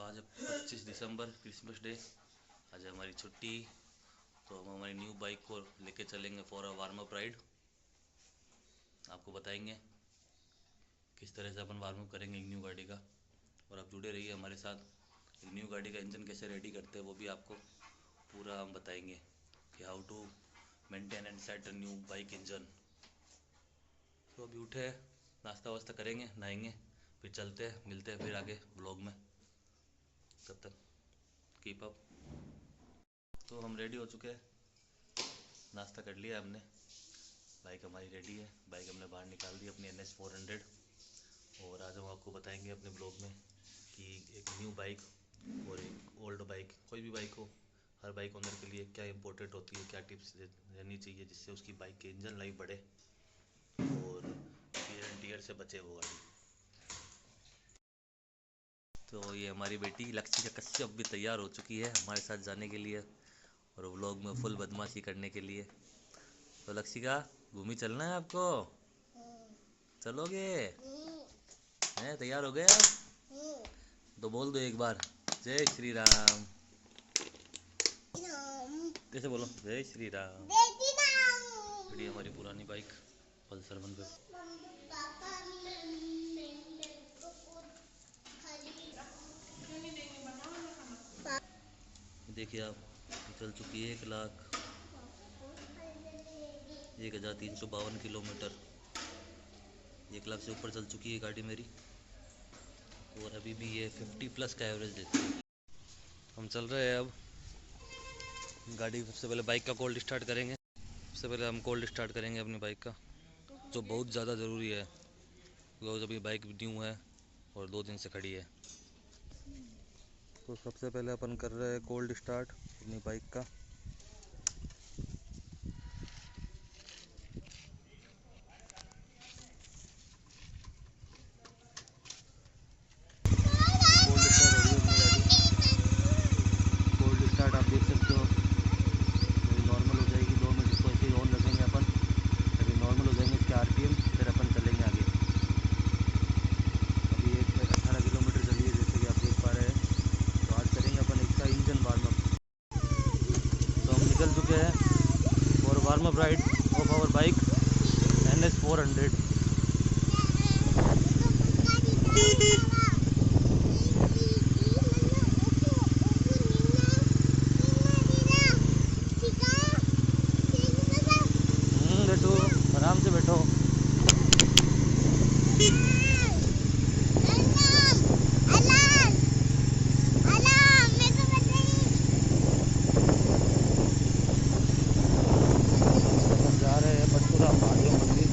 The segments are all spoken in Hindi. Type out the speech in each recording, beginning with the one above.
आज 25 दिसंबर क्रिसमस डे। आज है हमारी छुट्टी, तो हम हमारी न्यू बाइक को लेके चलेंगे for a warm up ride. आपको बताएंगे किस तरह से अपन वार्म अप करेंगे एक न्यू गाड़ी का, और आप जुड़े रहिए हमारे साथ। एक न्यू गाड़ी का इंजन कैसे रेडी करते हैं वो भी आपको पूरा हम बताएंगे कि how to maintain and set a new bike engine. तो अभी उठे हैं, नाश्ता वास्ता करेंगे, नहाएंगे, फिर चलते हैं, मिलते हैं फिर आगे ब्लॉग में। तब तक कीप अप। तो हम रेडी हो चुके हैं, नाश्ता कर लिया हमने, बाइक हमारी रेडी है। बाइक हमने बाहर निकाल दी अपनी NS 400। और आज हम आपको बताएंगे अपने ब्लॉग में कि एक न्यू बाइक और एक ओल्ड बाइक, कोई भी बाइक हो, हर बाइक ओनर के लिए क्या इंपॉर्टेंट होती है, क्या टिप्स रहनी चाहिए जिससे उसकी बाइक की इंजन लाइफ बढ़े और टियर एंड टियर से बचे वो गाड़ी। तो ये हमारी बेटी लक्ष्य कश्यप भी तैयार हो चुकी है हमारे साथ जाने के लिए और व्लॉग में फुल बदमाशी करने के लिए। तो लक्ष्य घूमी चलना है आपको, चलोगे? हैं, तैयार हो गए आप? तो बोल दो एक बार, जय श्री राम। कैसे बोलो? जय श्री राम। बड़ी हमारी पुरानी बाइक पल्सर 150। देखिए आप, चल चुकी है 1,01,352 किलोमीटर। 1,00,000 से ऊपर चल चुकी है गाड़ी मेरी, और अभी भी ये 50+ का एवरेज देती है। हम चल रहे हैं अब गाड़ी। सबसे पहले बाइक का कोल्ड स्टार्ट करेंगे। सबसे पहले हम कोल्ड स्टार्ट करेंगे अपनी बाइक का, जो बहुत ज़्यादा ज़रूरी है क्योंकि अभी बाइक न्यू है और 2 दिन से खड़ी है। तो सबसे पहले अपन कर रहे हैं कोल्ड स्टार्ट अपनी बाइक का। कोल्ड स्टार्ट आप देख सकते हो, अभी नॉर्मल हो जाएगी। 2 मिनट इसको ऐसे ही ऑन रखेंगे अपन, अभी नॉर्मल हो जाएंगे इसके RPM, फिर अपन चलेंगे आगे। अभी 18 किलोमीटर चली है जैसे कि आप देख पा रहे हैं। तो आज करेंगे अपन इसका इंजन वार्म अप। तो हम निकल चुके हैं और warm up ride of our bike NS 400। बैठो, आराम से बैठो। जा रहे हैं पटपुरा महादेव मंदिर।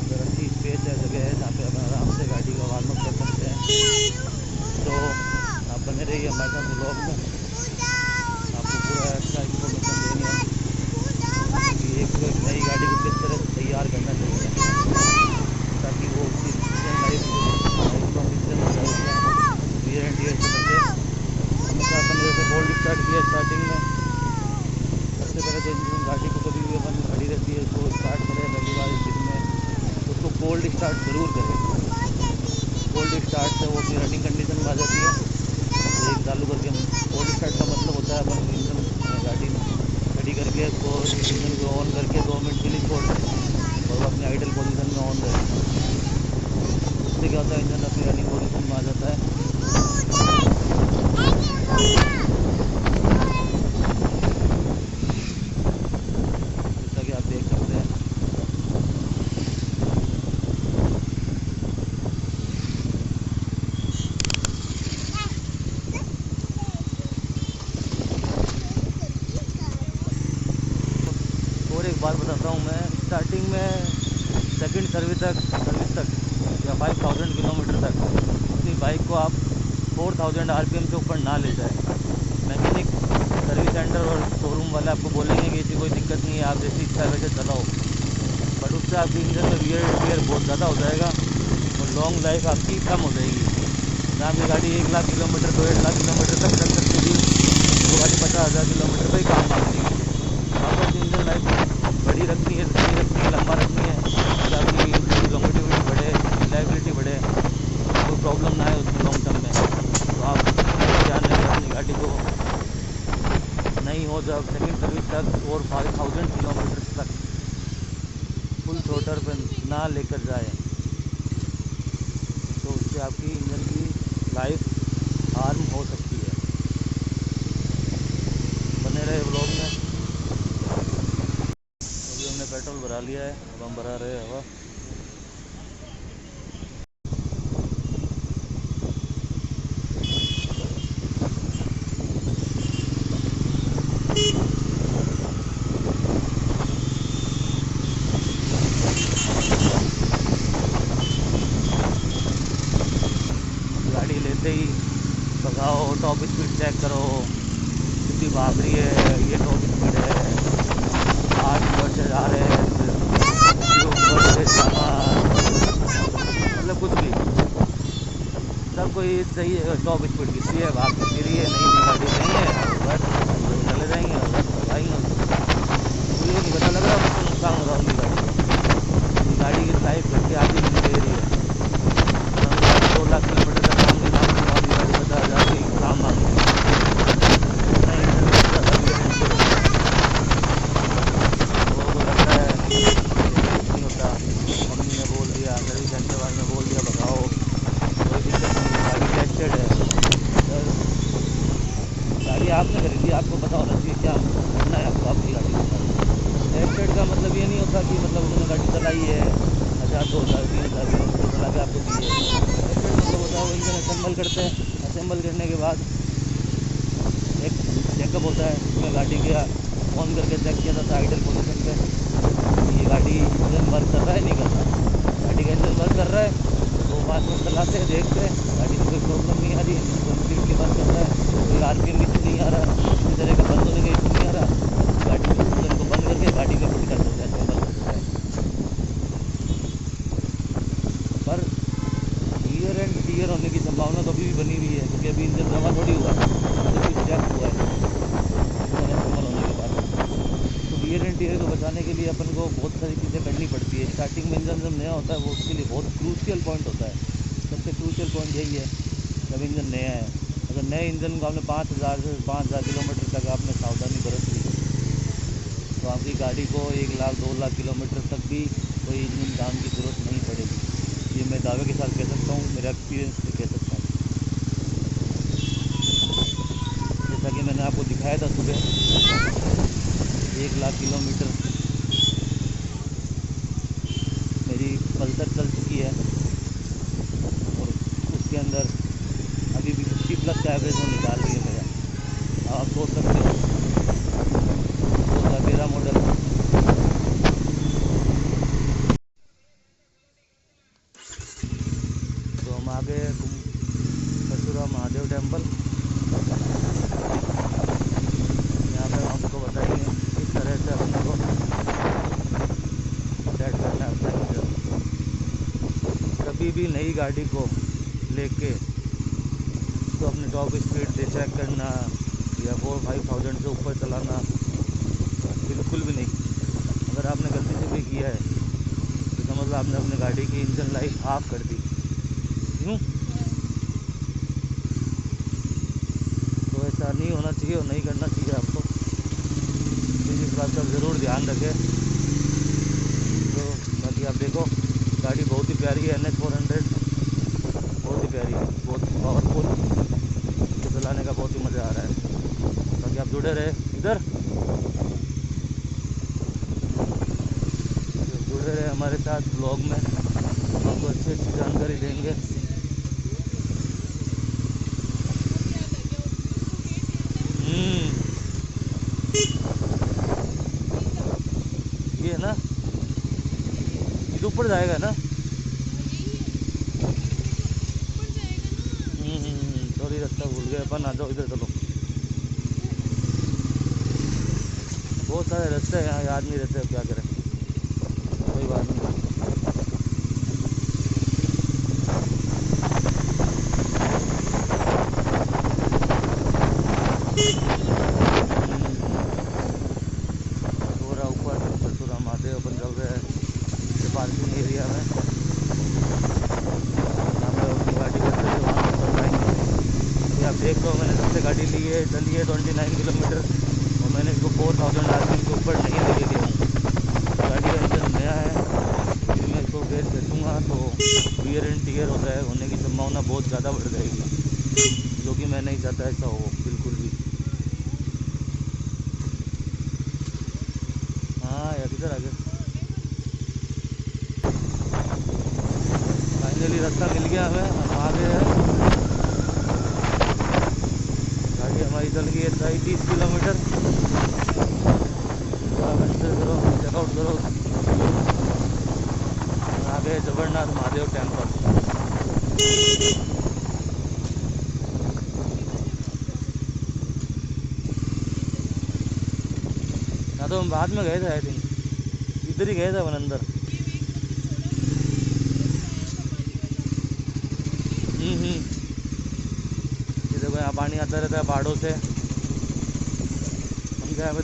उधर अच्छी स्पेस है, जगह है जहाँ पे अपन आराम से गाड़ी का वार्म अप कर सकते हैं। तो आप बने रहिए हमारे साथ ब्लॉग में, आपको पूरा अच्छा इन्फॉर्मेशन देंगे कि एक नई गाड़ी को किस तरह से तैयार करना चाहिए ताकि वो उसकी लाइफ टियर एंड टियर से बचे। हमेशा अपन जैसे कोल्ड स्टार्ट किया स्टार्टिंग में, सबसे पहले तो इंजन गाड़ी को कभी भी अपन खड़ी रहती है तो स्टार्ट करें पहली बार दिन में, उसको कोल्ड स्टार्ट ज़रूर करें। कोल्ड स्टार्ट से वो अपनी रनिंग कंडीशन में आ जाती है। तो एक चालू करके कोल्ड स्टार्ट का मतलब होता है अपन इंजन गाड़ी खड़ी करके तो इंजन को ऑन करके 2 मिनट के लिए छोड़ दें और वो अपने आइडल पोजीशन में ऑन रहे। उससे क्या होता है, इंजन अपनी रनिंग पोजीशन में आ जाता है। जैसा कि आप देख सकते हैं। और एक बात बताता हूँ, मैं स्टार्टिंग में सेकंड सर्विस तक या 5000 किलोमीटर तक अपनी बाइक को आप 4000 RPM से ऊपर ना ले जाए। मैकेनिक, सर्विस सेंटर और शोरूम वाले आपको बोलेंगे कि ऐसी कोई दिक्कत नहीं है, आप जैसी इच्छा वैसे चलाओ, बट उससे आपकी इंजन में वियर टियर बहुत ज़्यादा हो जाएगा और लॉन्ग लाइफ आपकी कम हो जाएगी। जहाँ आपकी गाड़ी 1,00,000 किलोमीटर तो 1,00,000 किलोमीटर तक चल सकती थी, वो गाड़ी 50,000 किलोमीटर पर ही काम करती है। आपको अपनी इंजन लाइफ बड़ी रखनी है, सही रखनी है, लंबा रखनी है, ताकि आपकी लॉन्गेटिविटी बढ़े, रिलायबिलिटी बढ़े, कोई प्रॉब्लम ना है उसमें लॉन्ग टर्म में। तो आप वो जब सेकंड सर्विस तक और 5000 किलोमीटर तक फुल थ्रोटल पर ना लेकर जाए तो उससे आपकी इंजन की लाइफ हार्म हो सकती है। बने रहे ब्लॉग में। अभी हमने पेट्रोल भरा लिया है, अब हम भरा रहे हैं हवा। गाड़ी लेते ही भगाओ, टॉप स्पीड चेक करो कितनी भाग रही है, ये टॉप स्पीड है, 8 ऊपर से जा रहे हैं, ऊपर से जाना, मतलब कुछ भी सब कोई सही है। टॉप स्पीड कितनी है, भाग कितनी रही है, नई गाड़ी नहीं है, बस चले जाएंगे और बस भगाएंगे। मुझे नहीं पता लग रहा मुझको नुकसान हो रहा उनकी गाड़ी की लाइफ घट के आगे भी दे रही है। 2 लाख किलोमीटर तक काम के नाम की गाड़ी 50,000 की काम मांगी नहीं होता। मम्मी ने बोल दिया, सर्विस सेंटर वाले ने बोल दिया भगाओ, कोई दिक्कत नहीं, गाड़ी टेस्टेड है। गाड़ी आपने खरीदी, आपको पता होना चाहिए क्या करना है आपको आपकी गाड़ी के साथ। टेस्टेड का मतलब ये नहीं होता कि मतलब उन्होंने गाड़ी चलाई है 1000 2000 3000 किलोमीटर चला के आपको दी है। टेस्टेड मतलब होता है वो इंजन असेंबल करते हैं, असेंबल करने के बाद एक चेकअप होता है उसमें गाड़ी के ऑन करके चेक किया जाता है आइडल पोजीशन पे, ये गाड़ी इंजन वर्क कर रहा है नहीं कर रहा। गाड़ी का इंजन वर्क कर रहा है तो 5 मिनट चलाते हैं, देखते हैं गाड़ी में कोई प्रॉब्लम नहीं आ रही, इंजन कम्प्लीटली वर्क कर रहा है, कोई आरपीएम इशू नहीं आ रहा, किसी तरह का बंद होने का इशू नहीं आ रहा, गाड़ी के इंजन को बंद करके गाड़ी में फिट कर सकते हैं, असेंबल कर सकते हैं। पर ईयर एंड टीयर होने की संभावना तो अभी भी बनी हुई है, क्योंकि अभी इंजन जमा थोड़ी हुआ है, तो कुछ चेक हुआ है असेंबल होने के बाद। तो ईयर एंड टीयर को बचाने के लिए अपन को बहुत सारी चीज़ें करनी पड़ती है। स्टार्टिंग में इंजन जब नया होता है वो उसके लिए बहुत क्रूशियल पॉइंट होता है। सबसे क्रूशियल पॉइंट यही है जब इंजन नया है, अगर नए इंजन को आपने 5000 किलोमीटर तक आपने सावधानी बरत ली तो आपकी गाड़ी को 1 लाख 2 लाख किलोमीटर तक भी कोई इंजन काम की ज़रूरत नहीं पड़ेगी। ये मैं दावे के साथ कह सकता हूँ, मेरा एक्सपीरियंस से कह सकता हूँ। जैसा कि मैंने आपको दिखाया था सुबह 1 लाख किलोमीटर मेरी पल्सर चल चुकी है और उसके अंदर अभी भी 50+ का एवरेज वो निकाल रही है मेरा। आप सोच सकते हो 2013 मॉडल। तो हम आगे परशुराम महादेव टेम्पल, यहाँ पर आपको बताएंगे किस तरह से अपने को सेट करना है अपना इंजन। कभी भी नई गाड़ी को लेके तो अपनी टॉप स्पीड से चेक करना या 4-5,000 से ऊपर चलाना बिल्कुल भी नहीं। अगर आपने गलती से भी किया है तो समझ लो आपने अपनी गाड़ी की इंजन लाइफ हाफ कर दी। क्यों? तो ऐसा नहीं होना चाहिए और नहीं करना चाहिए आपको। तो इस बात का ज़रूर ध्यान रखें। तो बाकी आप देखो गाड़ी बहुत ही प्यारी है, NH 400 बहुत ही प्यारी है, बहुत पावरफुल, तो चलाने का बहुत ही मज़ा आ रहा है। बाकी आप जुड़े रहे इधर, जुड़े रहे हमारे साथ ब्लॉग में, आपको अच्छी अच्छी जानकारी देंगे। ये ना ऊपर जाएगा ना, सॉरी रास्ता भूल गए अपन, आ जाओ इधर चलो। बहुत सारे रास्ते हैं यहाँ, याद नहीं रहते, अब क्या करें, कोई बात नहीं। थोड़ा ऊपर परशुराम महादेव अपन चल रहे हैं पार्किंग एरिया में, यहाँ पे अपनी गाड़ी को अच्छे से वहाँ पर जाएंगे। आप देख लो मैंने सबसे गाड़ी ली है, चली है 29 किलोमीटर और मैंने इसको 4000 आरपीएम के ऊपर नहीं लेके गया हूँ। गाड़ी का इंजन नया है, फिर मैं इसको गेयर बैठूँगा तो वियर एंड टीयर होता है, होने की संभावना बहुत ज़्यादा बढ़ जाएगी, जो कि मैं नहीं चाहता ऐसा हो बिल्कुल भी। हाँ यार, किधर आ गया? फाइनली रास्ता मिल गया हमें, हम आ गए हैं। गाड़ी हमारी चल गई है 30 किलोमीटर। एंटर करो, चेकआउट करो। आ गए जगन्नाथ महादेव टेम्पल। हाँ तो हम बाद में गए थे, आई थिंक इधर ही गए थे अपन अंदर। ये देखो यहाँ पानी आता रहता है पहाड़ों से। हम क्या है,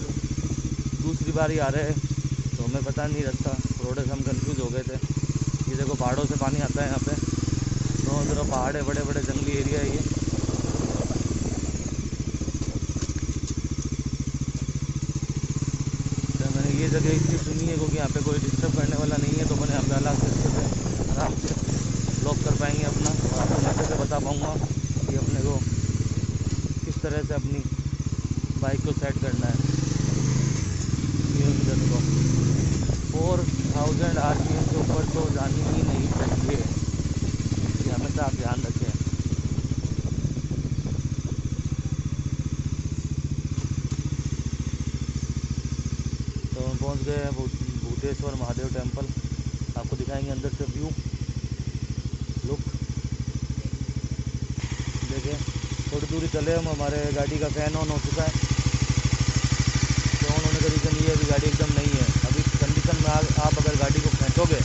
दूसरी बार ही आ रहे हैं तो हमें पता नहीं रास्ता, थोड़े से हम कंफ्यूज हो गए थे। ये देखो पहाड़ों से पानी आता है यहाँ पे, दोनों तरफ पहाड़ है, बड़े बड़े जंगली एरिया है ये। तो मैंने ये जगह इसलिए चुनी है क्योंकि यहाँ पे कोई डिस्टर्ब करने वाला नहीं है, तो मैंने यहाँ पे अलग से आराम से ब्लॉक कर पाएंगे अपना, और आपको मैं अच्छे से बता पाऊँगा कि अपने को किस तरह से अपनी बाइक को सेट करना है। ये देखो 4000 आरपीएम के ऊपर तो जानी ही नहीं चाहिए, ये हमेशा आप ध्यान रखें। तो हम पहुंच गए हैं भूतेश्वर महादेव टेम्पल। आपको दिखाएंगे अंदर से व्यू, लुक। देखिए थोड़ी दूरी चले हम, हमारे गाड़ी का फैन ऑन हो चुका है। तो ऑन होने का रीज़न ये है कि गाड़ी एकदम नहीं है अभी कंडीशन में। आप अगर गाड़ी को फेंकोगे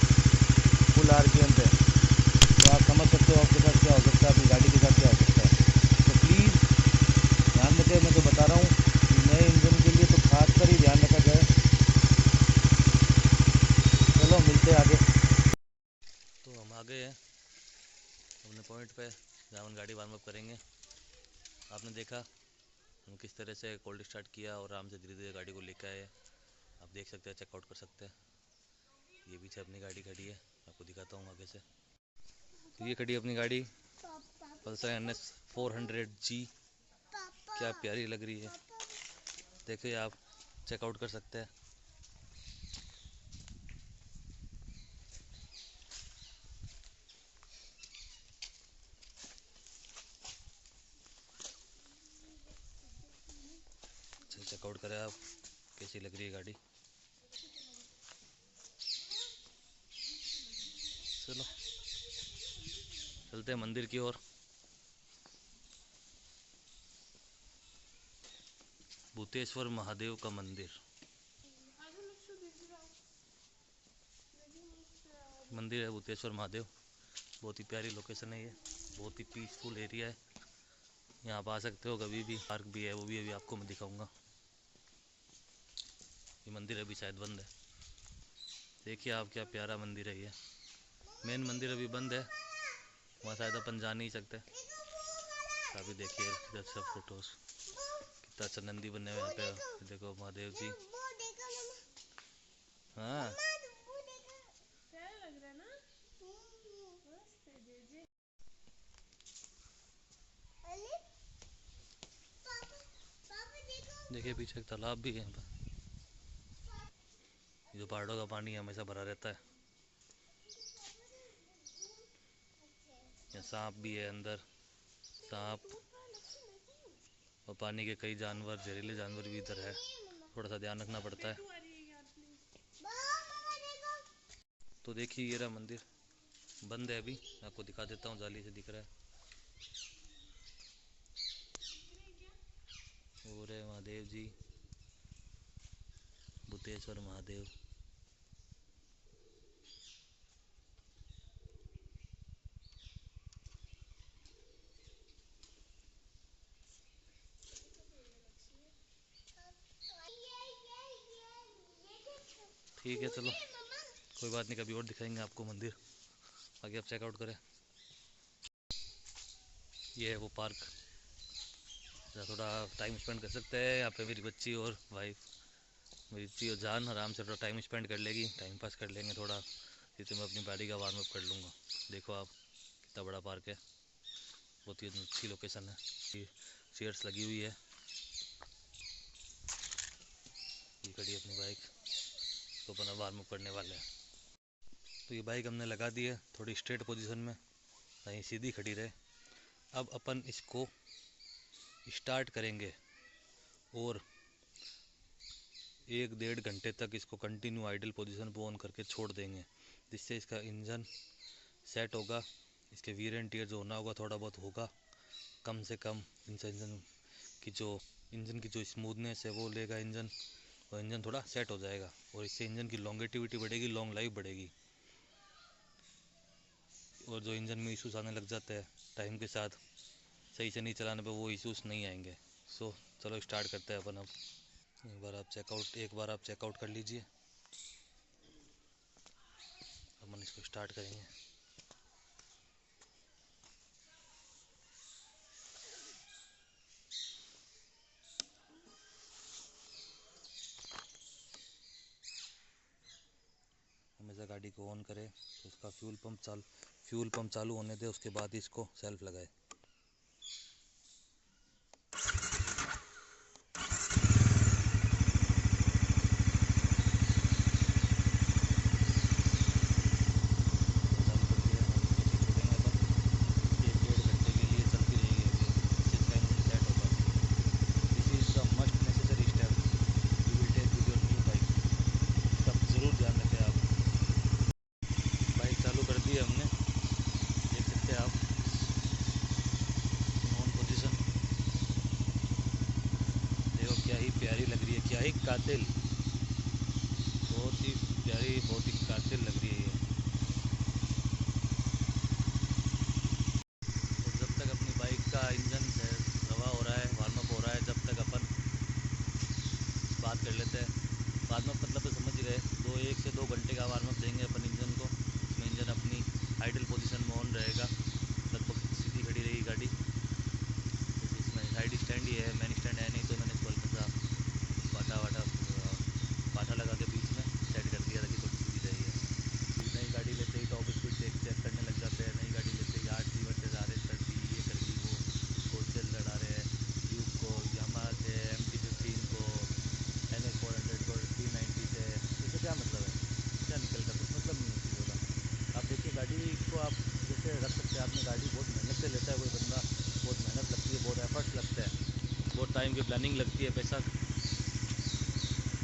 फुल आरपीएम पे तो आप समझ सकते हो आपके साथ क्या हो सकता है, अपनी गाड़ी के साथ क्या हो सकता है। तो प्लीज़ ध्यान रखें, मैं तो बता रहा हूँ कि नए इंजन के लिए तो खास कर ही ध्यान रखा जाए। चलो मिलते हैं आगे। तो हम आ गए हैं अपने पॉइंट पे जहाँ हम गाड़ी वार्म अप करेंगे। आपने देखा हम किस तरह से कोल्ड स्टार्ट किया और आराम से धीरे धीरे गाड़ी को लेकर आए। आप देख सकते हैं, चेकआउट कर सकते हैं। ये पीछे अपनी गाड़ी खड़ी है, आपको दिखाता हूँ आगे से। तो ये खड़ी है अपनी गाड़ी पल्सर NS 400G। क्या प्यारी लग रही है, देखिए आप चेकआउट कर सकते हैं। चेकआउट करें आप कैसी लग रही है गाड़ी। चलो चलते हैं मंदिर की ओर। भूतेश्वर महादेव का मंदिर है भूतेश्वर महादेव। बहुत ही प्यारी लोकेशन है ये, बहुत ही पीसफुल एरिया है। यहाँ आप आ सकते हो कभी भी। पार्क भी है, वो भी अभी आपको मैं दिखाऊंगा। ये मंदिर अभी शायद बंद है, देखिए आप क्या प्यारा मंदिर है ये। मेन मंदिर अभी बंद है, वहाँ शायद अपन जा नहीं सकते। अभी देखिए इधर सब फोटोज, कितना अच्छा नंदी बने हुए यहाँ पे। देखो महादेव जी। हाँ देखिए पीछे एक तालाब भी है यहाँ पर। जो पहाड़ों का पानी हमेशा भरा रहता है। यहाँ सांप भी है अंदर, सांप और पानी के कई जानवर, जहरीले जानवर भी इधर है, थोड़ा सा ध्यान रखना पड़ता है। तो देखिए ये रहा मंदिर, बंद है अभी, आपको दिखा देता हूँ, जाली से दिख रहा है। और है महादेव जी, भूतेश्वर महादेव। ठीक है चलो कोई बात नहीं, कभी और दिखाएंगे आपको मंदिर, आगे आप चेकआउट करें। ये है वो पार्क थोड़ा टाइम स्पेंड कर सकते हैं यहाँ पे। मेरी बच्ची और वाइफ, मेरी बच्ची और जान आराम से थोड़ा टाइम स्पेंड कर लेगी, टाइम पास कर लेंगे थोड़ा, जिससे मैं अपनी गाड़ी का वार्म अप कर लूँगा। देखो आप कितना बड़ा पार्क है, बहुत ही अच्छी लोकेशन है, चेयर्स लगी हुई है। ये खड़ी है अपनी बाइक, तो अपना वार्म अप करने वाले हैं। तो ये बाइक हमने लगा दी है थोड़ी स्ट्रेट पोजीशन में, कहीं सीधी खड़ी रहे। अब अपन इसको स्टार्ट करेंगे और 1-1.5 घंटे तक इसको कंटिन्यू आइडल पोजीशन पे ऑन करके छोड़ देंगे, जिससे इसका इंजन सेट होगा। इसके वीर एंड टीयर जो होना होगा थोड़ा बहुत होगा, कम से कम इनसे इंजन की जो स्मूथनेस है वो लेगा इंजन, और इंजन थोड़ा सेट हो जाएगा, और इससे इंजन की लॉन्गेटिविटी बढ़ेगी, लॉन्ग लाइफ बढ़ेगी। और जो इंजन में इशूज़ आने लग जाते हैं टाइम के साथ, सही से नहीं चलाने पे वो इशूज़ नहीं आएंगे। सो चलो स्टार्ट करते हैं अपन। अब एक बार आप चेकआउट कर लीजिए, अपन इसको स्टार्ट करेंगे। हमेशा गाड़ी को ऑन करें तो उसका फ्यूल पंप चालू होने दे, उसके बाद ही इसको सेल्फ लगाए। हमने देख सकते हैं आप ऑन पोजीशन, देखो क्या ही प्यारी लग रही है, क्या ही कातिल, बहुत ही प्यारी, बहुत ही कातिल लग रही है ये। तो जब तक अपनी बाइक का इंजन हवा हो रहा है, वार्म अप हो रहा है, जब तक अपन बात कर लेते हैं। वार्म अप मतलब तो समझ ही गए, 1 से 2 घंटे का वार्म अप देंगे अपन इंजन को। इसमें इंजन अपनी आइडल पोजीशन में ऑन रहेगा, लगभग सीधी खड़ी रहेगी गाड़ी। जैसे इसमें साइड स्टैंड ही है, मेन स्टैंड है नहीं, तो मैंने इसको हल्का सा पाटा लगा के बीच में सेट कर दिया ताकि थोड़ी सीधी रही है। नई गाड़ी लेते ही टॉप स्पीड चेक करने लग जाते हैं, नई गाड़ी लेते ही 8 वर्सेज RS कर दी, ये कर दी, वो होलसेल लड़ा रहे हैं ड्यूक को, यामाहा से MT-15 को, NS400 को, 390 से। इससे क्या मतलब है, क्या निकल कर, कुछ मतलब नहीं है चीज़ों का। आप देखिए गाड़ी को आप जैसे रख सकते हैं, आपने गाड़ी बहुत मेहनत से लेता है कोई बंदा, बहुत मेहनत लगती है, बहुत एफर्ट्स लगते हैं, बहुत टाइम की प्लानिंग लगती है, पैसा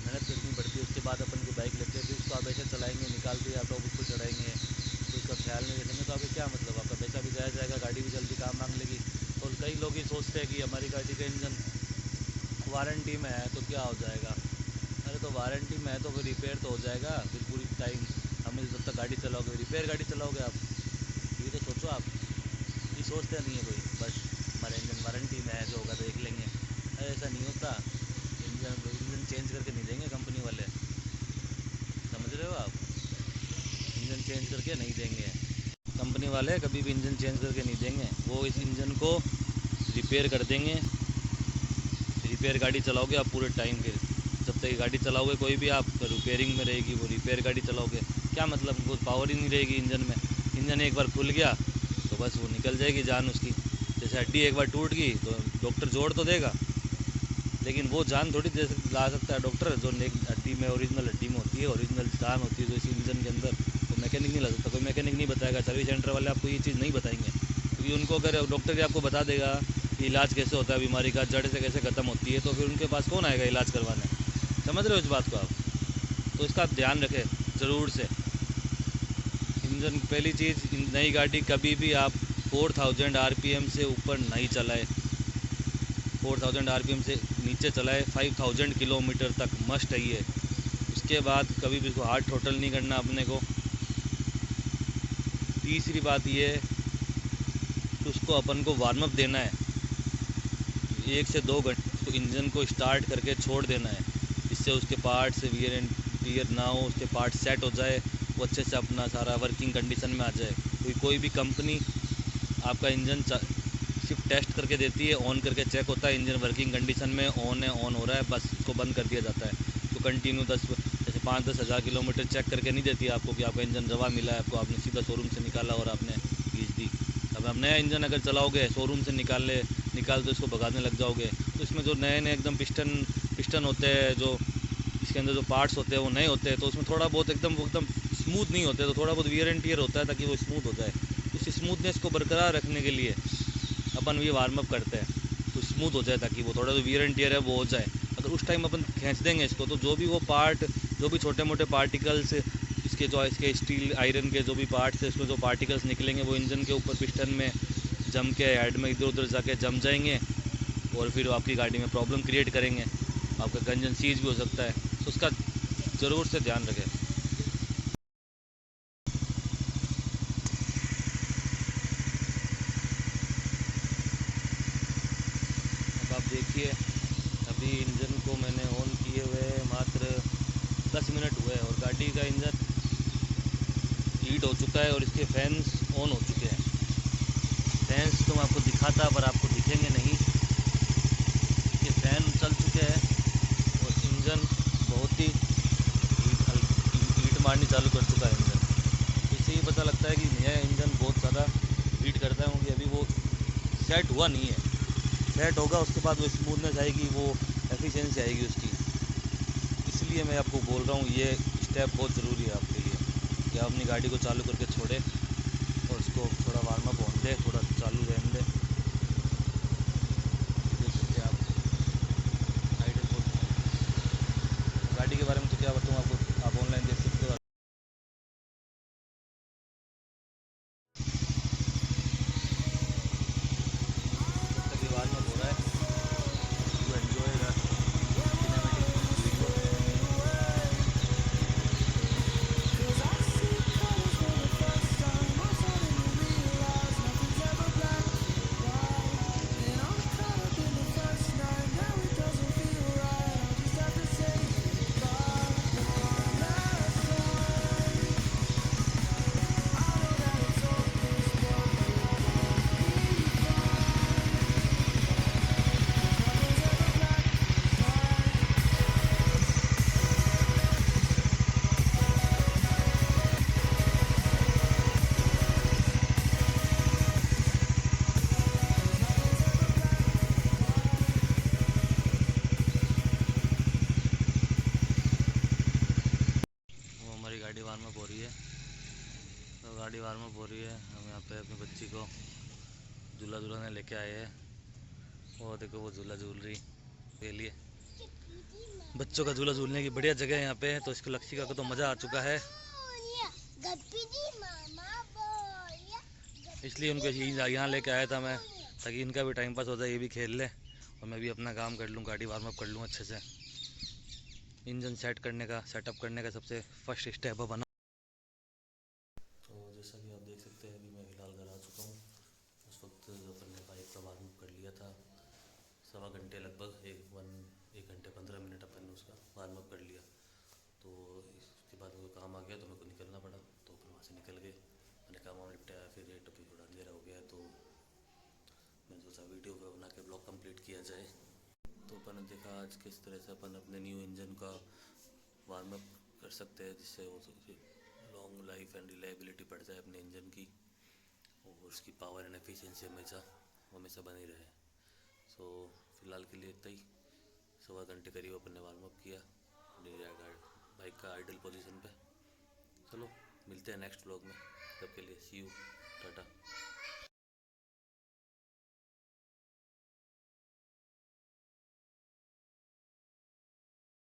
मेहनत करनी पड़ती है। उसके बाद अपन की बाइक लेते हैं, फिर उसको आप ऐसे चलाएंगे, निकालते ही आप टॉप उसको चढ़ाएंगे, तो उसका ख्याल नहीं रखेंगे, तो आपको क्या मतलब, आपका पैसा भी जाया जाएगा, गाड़ी भी जल्दी काम मांग लेगी। और कई लोग ही सोचते हैं कि हमारी गाड़ी का इंजन वारंटी में है तो क्या हो जाएगा। अरे तो वारंटी में है तो फिर रिपेयर तो हो जाएगा, फिर पूरी टाइम हमें जब तक गाड़ी चलाओगे, रिपेयर गाड़ी चलाओगे आप, ये तो सोचो आप। ये सोचते नहीं है कोई, बस हमारा इंजन वारंटी में है, जो होगा देख लेंगे। अरे ऐसा नहीं होता, इंजन चेंज करके नहीं देंगे कंपनी वाले, समझ रहे हो आप, इंजन चेंज करके नहीं देंगे कंपनी वाले, कभी भी इंजन चेंज करके नहीं देंगे। वो इस इंजन को रिपेयर कर देंगे। रिपेयर गाड़ी चलाओगे आप पूरे टाइम, फिर जब तक गाड़ी चलाओगे कोई भी, आप रिपेयरिंग में रहेगी, वो रिपेयर गाड़ी चलाओगे, क्या मतलब, वो पावर ही नहीं रहेगी इंजन में। इंजन एक बार खुल गया तो बस वो निकल जाएगी जान उसकी। जैसे हड्डी एक बार टूट गई तो डॉक्टर जोड़ तो देगा, लेकिन वो जान थोड़ी दे ला सकता है डॉक्टर, जो हड्डी में, ओरिजिनल हड्डी में होती है, ओरिजिनल जान होती है जो इसी इंजन के अंदर, तो मैकेनिक नहीं ला सकता, कोई मैकेनिक नहीं बताएगा, सर्विस सेंटर वाले आपको ये चीज़ नहीं बताएंगे, क्योंकि उनको अगर डॉक्टर ही आपको बता देगा कि इलाज कैसे होता है बीमारी का, जड़ से कैसे ख़त्म होती है, तो फिर उनके पास कौन आएगा इलाज करवाने। समझ रहे हो इस बात को आप, तो इसका ध्यान रखें ज़रूर से। इंजन पहली चीज़, नई गाड़ी कभी भी आप 4000 RPM से ऊपर नहीं चलाए, 4000 RPM से नीचे चलाए, 5000 किलोमीटर तक मस्ट है ये। उसके बाद कभी भी इसको हार्ड थ्रोटल नहीं करना अपने को। तीसरी बात ये है कि उसको अपन को वार्म अप देना है, 1 से 2 घंटे उसको इंजन को स्टार्ट करके छोड़ देना है, इससे उसके पार्ट्स वियर एंड टीयर ना हो, उसके पार्ट सेट हो जाए, वो अच्छे से अपना सारा वर्किंग कंडीशन में आ जाए। कोई भी कंपनी आपका इंजन शिफ्ट टेस्ट करके देती है, ऑन करके चेक होता है इंजन वर्किंग कंडीशन में ऑन है, ऑन हो रहा है, बस इसको बंद कर दिया जाता है। तो कंटिन्यू 10 जैसे 5-10 हज़ार किलोमीटर चेक करके नहीं देती है आपको कि आपका इंजन रवा मिला है, आपको आपने सीधा शोरूम से निकाला और आपने घींच दी। अब आप नया इंजन अगर चलाओगे शोरूम से निकाल तो इसको भगाने लग जाओगे, तो इसमें जो नए नए एकदम पिस्टन होते हैं, जो इसके अंदर जो पार्ट्स होते हैं वो नए होते हैं, तो उसमें थोड़ा बहुत एकदम स्मूथ नहीं होते, तो थोड़ा बहुत वियर एंड टियर होता है ताकि वो स्मूथ हो जाए। उस स्मूथनेस को बरकरार रखने के लिए अपन ये वार्म अप करते हैं, तो स्मूथ हो जाए ताकि वो थोड़ा जो वियर एंड टियर है वो हो जाए। अगर उस टाइम अपन खींच देंगे इसको तो जो भी वो पार्ट, जो भी छोटे मोटे पार्टिकल्स इसके स्टील आयरन के जो भी पार्ट्स है इसमें जो पार्टिकल्स निकलेंगे वो इंजन के ऊपर पिस्टन में जम के हेड में इधर उधर जाके जम जाएंगे और फिर आपकी गाड़ी में प्रॉब्लम क्रिएट करेंगे, आपका इंजन सीज भी हो सकता है। तो उसका ज़रूर से ध्यान रखें। अब आप देखिए, अभी इंजन को मैंने ऑन किए हुए मात्र 10 मिनट हुए और गाड़ी का इंजन हीट हो चुका है और इसके फैंस ऑन हो चुके हैं। फैंस तो मैं आपको दिखाता पर आपको दिखेंगे नहीं, ये फ़ैन चल चुके हैं और इंजन बहुत ही हीट मारनी चालू कर चुका है इंजन। इससे ये पता लगता है कि नया इंजन बहुत ज़्यादा हीट करता है, क्योंकि अभी वो सेट हुआ नहीं है। सेट होगा उसके बाद वो स्मूथनेस आएगी, वो एफिशिएंसी आएगी उसकी। इसलिए मैं आपको बोल रहा हूँ ये स्टेप बहुत ज़रूरी है आपके लिए कि आप अपनी गाड़ी को चालू करके छोड़े और उसको थोड़ा वार्म अप होने दे, थोड़ा चालू रहने दे। देख सकते हैं आप आइडल पोजीशन। गाड़ी के बारे में तो क्या बताऊँ आपको, आप ऑनलाइन देख सकते हो। जब तक ये वार्म अप हो रहा है, you enjoy the cinematic video. वो हमारी गाड़ी वार्म अप हो रही है, तो गाड़ी वार्म अप हो रही है। हम यहाँ पे अपनी बच्ची को झूला झूलाने लेके आए हैं। वो देखो वो झूला झूल रही के लिए। बच्चों का झूला झूलने की बढ़िया जगह है यहाँ पे, तो इसको लक्षिका को तो मज़ा आ चुका है, इसलिए उनको यहाँ लेके आया था मैं, ताकि इनका भी टाइम पास हो जाए, ये भी खेल ले और मैं भी अपना काम कर लूँ, गाड़ी वार्म अप कर लूँ अच्छे से। इंजन सेटअप करने का सबसे फर्स्ट स्टेप है बना। तो जैसा कि आप देख सकते हैं अभी मैं फ़िलहाल घर आ चुका हूँ। उस वक्त अपन ने बाइक का वार्म अप कर लिया था, 1.25 घंटे लगभग, 1 घंटे 15 मिनट अपन ने उसका वार्म अप कर लिया। तो इसके बाद कोई काम आ गया तो मेरे को निकलना पड़ा, तो फिर वहाँ से निकल गए, मैंने काम वाम निपटाया। फिर रेट अभी थोड़ा अंधेरा हो गया है तो मैंने सोचा वीडियो को बना के ब्लॉग कंप्लीट किया जाए। तो अपन ने देखा आज किस तरह से अपन अपने न्यू इंजन का वार्म अप कर सकते हैं, जिससे वो लॉन्ग लाइफ एंड रिलायबिलिटी बढ़ जाए अपने इंजन की और उसकी पावर एंड एफिशिएंसी हमेशा बनी रहे। सो फिलहाल के लिए इतना ही। 1.25 घंटे करीब अपन ने वार्म अप किया बाइक का आइडल पोजीशन पे। चलो मिलते हैं नेक्स्ट व्लॉग में, तब के लिए सी यू, टाटा।